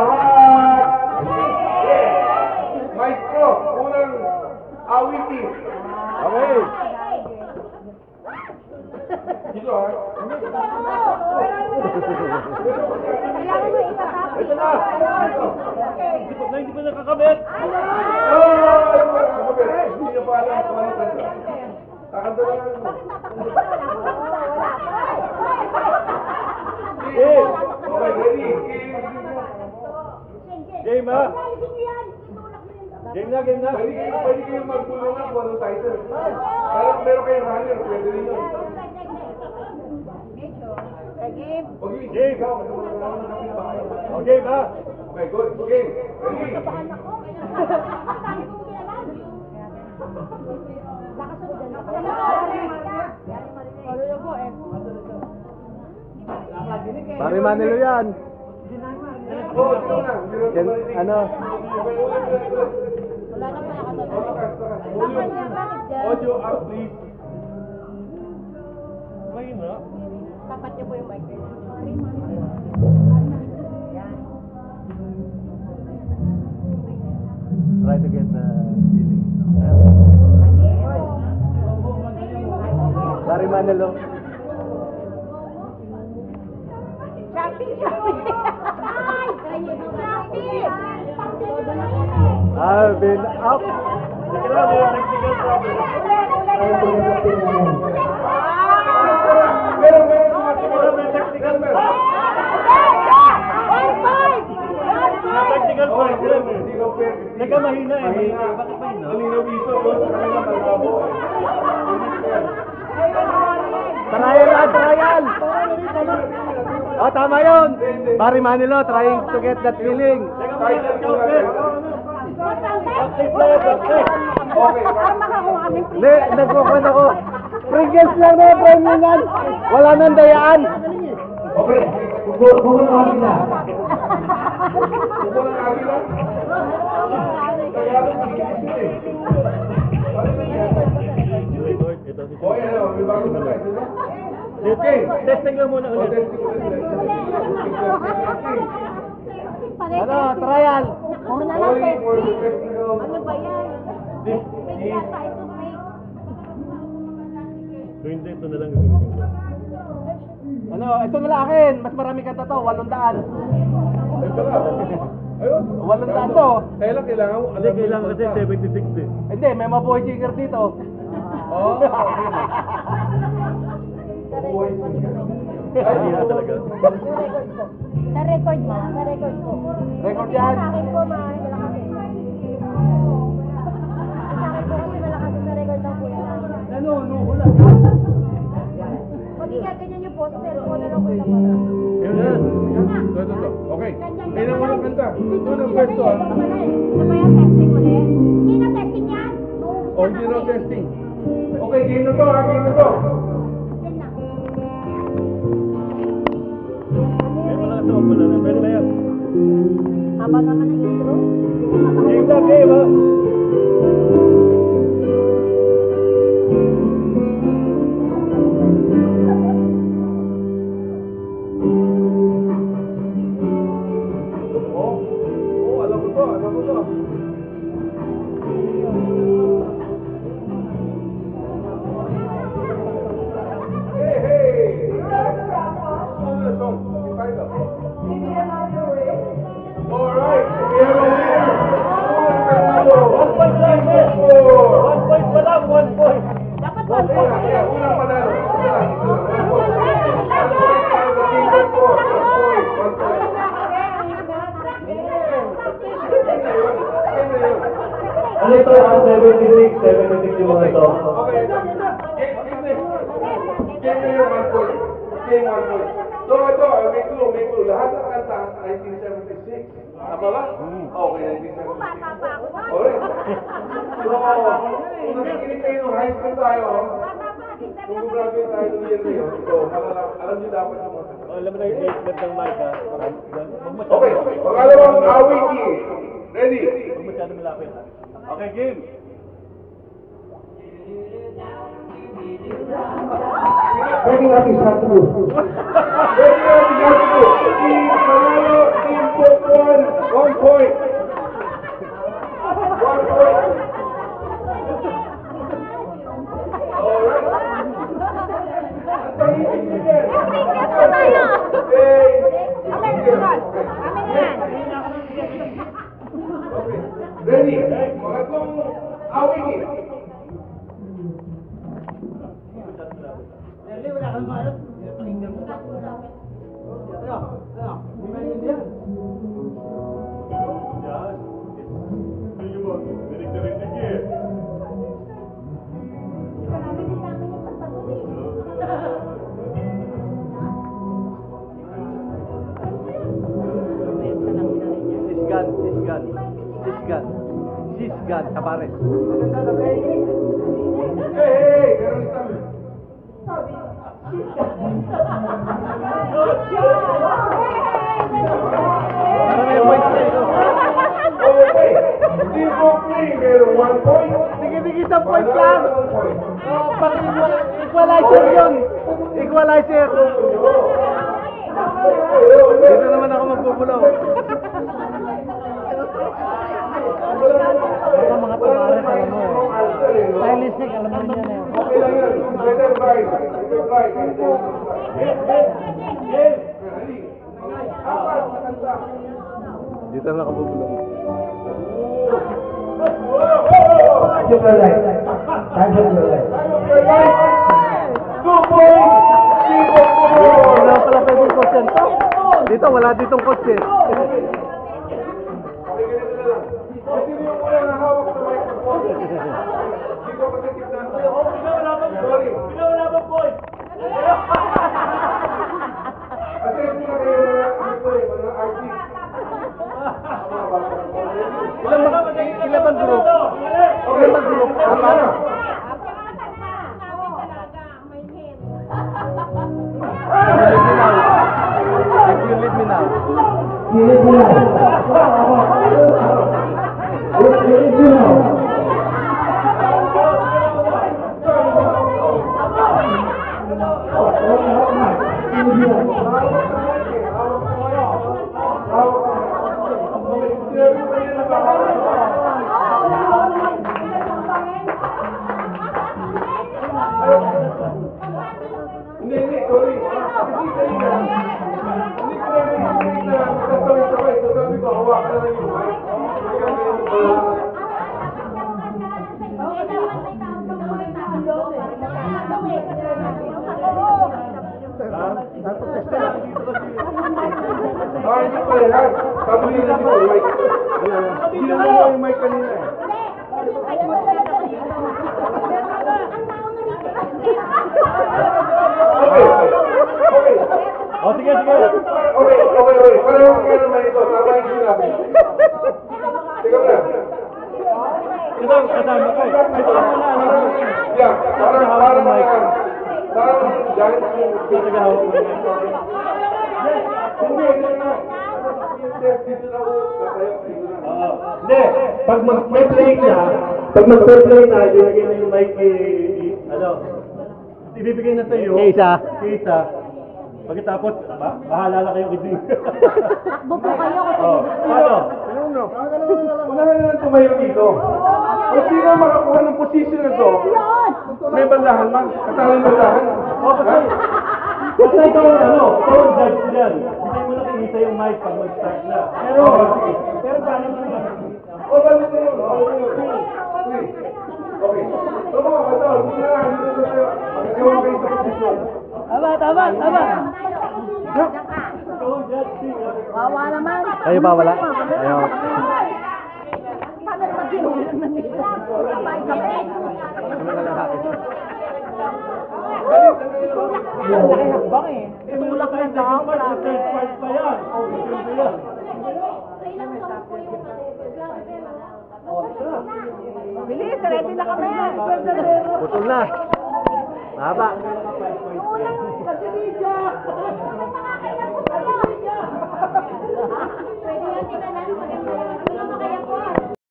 lahat. Maestro, unang awiti. Okay. Dito ha. Ito na. Hindi pa nakakabit. Hindi na pa alam kung ano kanta. Kakanta na lang. Game. Okay, ready. Game ha. Game na, game na. Pwede kayo magtulungan kung anong title. Meron kayong runner, pwede rin yun. Game. Game. Ikaw, kasi magkakaroon ng kapitbahay. O, game ha. Okay, good. Game. Ready. Pare Manilo yan. Oh, ito na. Ano? Wala na pala ka doon. Audio up, please. May na. Tapat niyo po yung mic. Try to get the feeling. Pare Manilo. Shopping! Ay! Shopping! I've been up. Sige lang, may technical problem. Pero May technical problem. May technical problem. Teka, mahina eh. Bakit mahina? Malinaw dito. Malabo eh. Trial! Oh, tama yun! Pare Manilo, trying to get that feeling. Okay. Hindi, nagkukuhan ako. Pringles lang na, premiuman. Wala nang dayaan. Okay. Buko ng agila. Buko ng agila? Tagalog, English eh. Okay, ano? May bago na tayo, di ba? Okay, testing lang muna ulit. Ano, trial. Puro na lang testing. Ano ba yan? Fake yata, ito fake. So hindi, ito na lang gagawin ko. Ano, ito na lang akin. Mas marami kanta to, 800. Ito na. Ayun. 800 to. Kaya lang kailangan mo. Hindi, kailangan kasi 76 eh. Hindi, may mabuhay chicker dito. Oo. Ay, hindi na talaga. Sa record mo, sa record ko. Record yan. Sa akin po, malakas eh. Sa akin po kasi malakas sa record ng kuya. Ano, wala. Pag ganyan yung poster, ko na lang kuya mo. Yun na. Ito. Okay. Kailan mo ng kanta? Ito ng first to ah. Ito pala eh. Ito ba yung testing ulit? Hindi na testing yan. Original testing. Okay, game na to ha. Game na to. Yan na. May wala ito, wala na. Pwede na yan. Haba naman ang intro. Game na, game ha. Alam ko to. Hey! Song na song. Yung title. Alright, we have a winner. 1 point lang eh. 1 point pa lang, 1 point. Dapat Unang panalo. One point. Ano ito? 76 yung mga ito. Okay. Game na yung 1 point. Game 1 point. So ito, may clue. Lahat ng kanta 1976. Tama ba? Okay, 1976. Alright. So, kung nakikinig kayo ng high school tayo, kung graduate tayo ng year na yun, so alam niyo dapat yung mga kanta. Alam mo na yung placement ng mic ha. Okay, pangalawang awiki. Ready? Huwag masyado malapit ha. Okay, game. Ready natin sa tulo. Ready natin sa tulo. Team Manalo, Team Pokwan, Awingin. Sisgan, Tabares. Hey, meron isang... Para may point na ito. Okay. Team Brooklyn, meron 1 point. Sige, isang point lang. Equalizer yun. Equalizer. Dito naman ako magbubulaw. Ito mga Tabares, alam mo eh. Stylistic, alam mo rin yan eh. Okay lang yun. Better right. Better right. Apat na kanta. Dito naman ako magbubulaw. Time for right. 2 points. Team Brooklyn. Hindi na pala pwedeng coach yan. Dito, wala ditong coach eh. Kasi yung unang nahawak sa microphone. Hindi ko masakit na. Sorry. Kasi hindi na kayo mga artist. Ilan bang group? Ilan bang group? Apat na. If you leave me now. Hindi, sorry. Hindi kanina. Hindi ko na magkasabay-sabay. So sabi ko, hawakan na lang yung mic. Hindi pa rin, ha? Sabi nila dito, mic. Hindi na lang yung mic kanina eh. Okay. O, sige. Okay. Pareho kayo naman ito. Tama yung sinabi. Sige mo na. Isang kasama ko eh. Yeah, parang giant yung Nagahawak mo. Hindi na. Dito na ako. Hindi, pag mag-play na, ibibigay na yung mic ibibigay na sa'yo. Isa. Pagkatapos, bahala na kayo kasi. Takbo po kayo kasi Paano? Unahan na lang tumayo dito. Kung sino makakuha ng position na to, may bandahan man. Kasalang bandahan. Basta ikaw, judge yan. Bigay mo na kay Isa yung mic pag mag-start na. Pero paano naman? Balik na yun. Okay. So mga katal, hindi na lang. Dito tayo. Pagkakawa kayo sa position. Tama. Ikaw ang judge, Isa. Wawa naman. Kayo ba wala? Ayaw. Paano naman ginulit na nila? Sabay kami. Tulak na daw. Third part pa yan. Bilis, ready na kami. Putol na. Haba. Pwede yan tingnan. Ano makaya po?